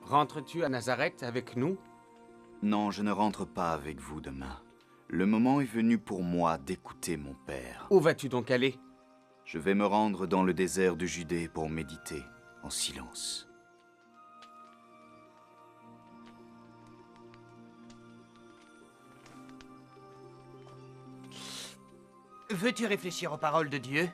Rentres-tu à Nazareth avec nous? Non, je ne rentre pas avec vous demain. Le moment est venu pour moi d'écouter mon père. Où vas-tu donc aller? Je vais me rendre dans le désert de Judée pour méditer en silence. Veux-tu réfléchir aux paroles de Dieu?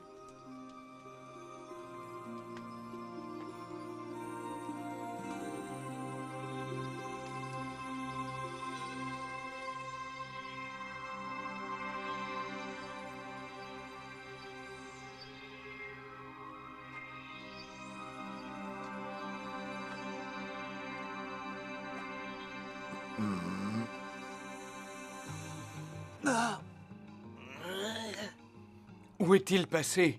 Où est-il passé?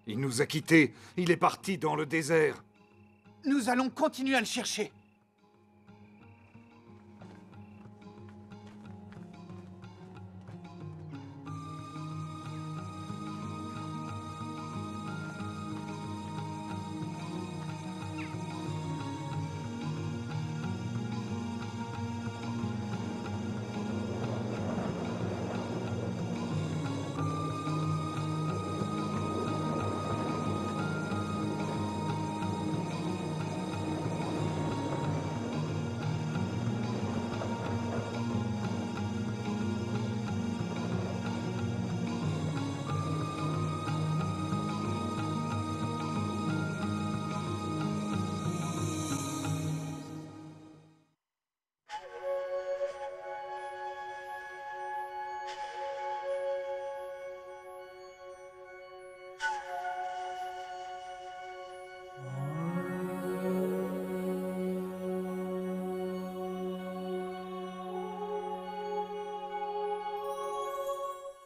Il nous a quittés. Il est parti dans le désert. Nous allons continuer à le chercher.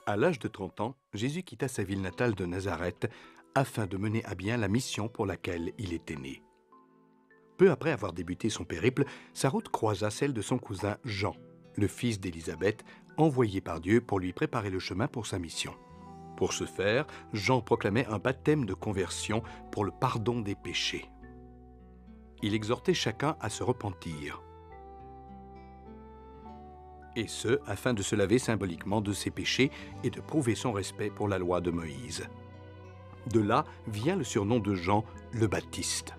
À l'âge de 30 ans, Jésus quitta sa ville natale de Nazareth afin de mener à bien la mission pour laquelle il était né. Peu après avoir débuté son périple, sa route croisa celle de son cousin Jean, le fils d'Élisabeth, envoyé par Dieu pour lui préparer le chemin pour sa mission. Pour ce faire, Jean proclamait un baptême de conversion pour le pardon des péchés. Il exhortait chacun à se repentir. Et ce, afin de se laver symboliquement de ses péchés et de prouver son respect pour la loi de Moïse. De là vient le surnom de Jean, le Baptiste.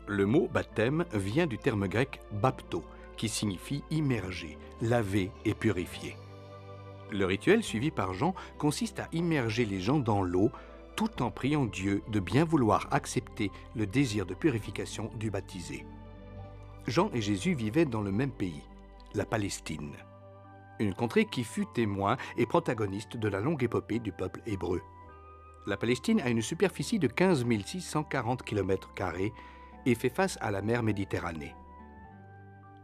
Le mot baptême vient du terme grec bapto, qui signifie immerger, laver et purifier. Le rituel suivi par Jean consiste à immerger les gens dans l'eau, tout en priant Dieu de bien vouloir accepter le désir de purification du baptisé. Jean et Jésus vivaient dans le même pays, la Palestine, une contrée qui fut témoin et protagoniste de la longue épopée du peuple hébreu. La Palestine a une superficie de 15 640 km² et fait face à la mer Méditerranée.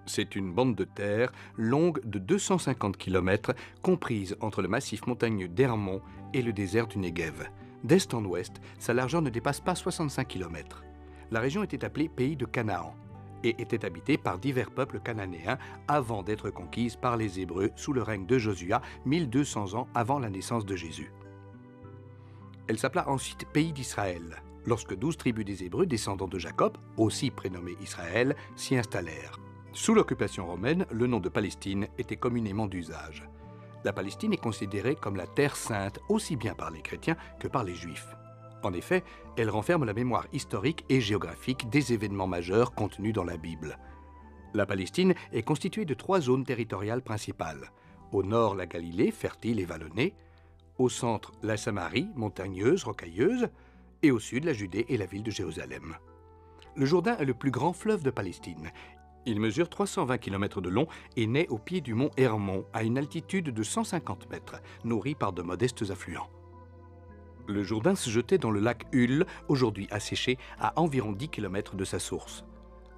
C'est une bande de terre longue de 250 km, comprise entre le massif montagneux d'Hermon et le désert du Negev. D'est en ouest, sa largeur ne dépasse pas 65 km. La région était appelée Pays de Canaan et était habitée par divers peuples cananéens avant d'être conquise par les Hébreux sous le règne de Josua, 1200 ans avant la naissance de Jésus. Elle s'appela ensuite Pays d'Israël, lorsque 12 tribus des Hébreux descendants de Jacob, aussi prénommés Israël, s'y installèrent. Sous l'occupation romaine, le nom de Palestine était communément d'usage. La Palestine est considérée comme la Terre sainte aussi bien par les chrétiens que par les juifs. En effet, elle renferme la mémoire historique et géographique des événements majeurs contenus dans la Bible. La Palestine est constituée de 3 zones territoriales principales. Au nord, la Galilée, fertile et vallonnée. Au centre, la Samarie, montagneuse, rocailleuse. Et au sud, la Judée et la ville de Jérusalem. Le Jourdain est le plus grand fleuve de Palestine. Il mesure 320 km de long et naît au pied du mont Hermon, à une altitude de 150 mètres, nourri par de modestes affluents. Le Jourdain se jetait dans le lac Hull, aujourd'hui asséché, à environ 10 km de sa source.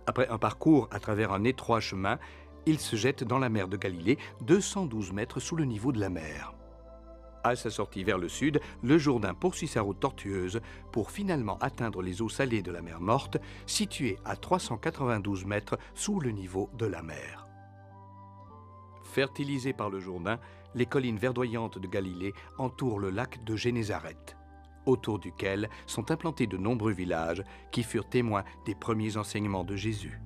Après un parcours à travers un étroit chemin, il se jette dans la mer de Galilée, 212 mètres sous le niveau de la mer. À sa sortie vers le sud, le Jourdain poursuit sa route tortueuse pour finalement atteindre les eaux salées de la mer Morte, située à 392 mètres sous le niveau de la mer. Fertilisées par le Jourdain, les collines verdoyantes de Galilée entourent le lac de Génézareth. autour duquel sont implantés de nombreux villages qui furent témoins des premiers enseignements de Jésus.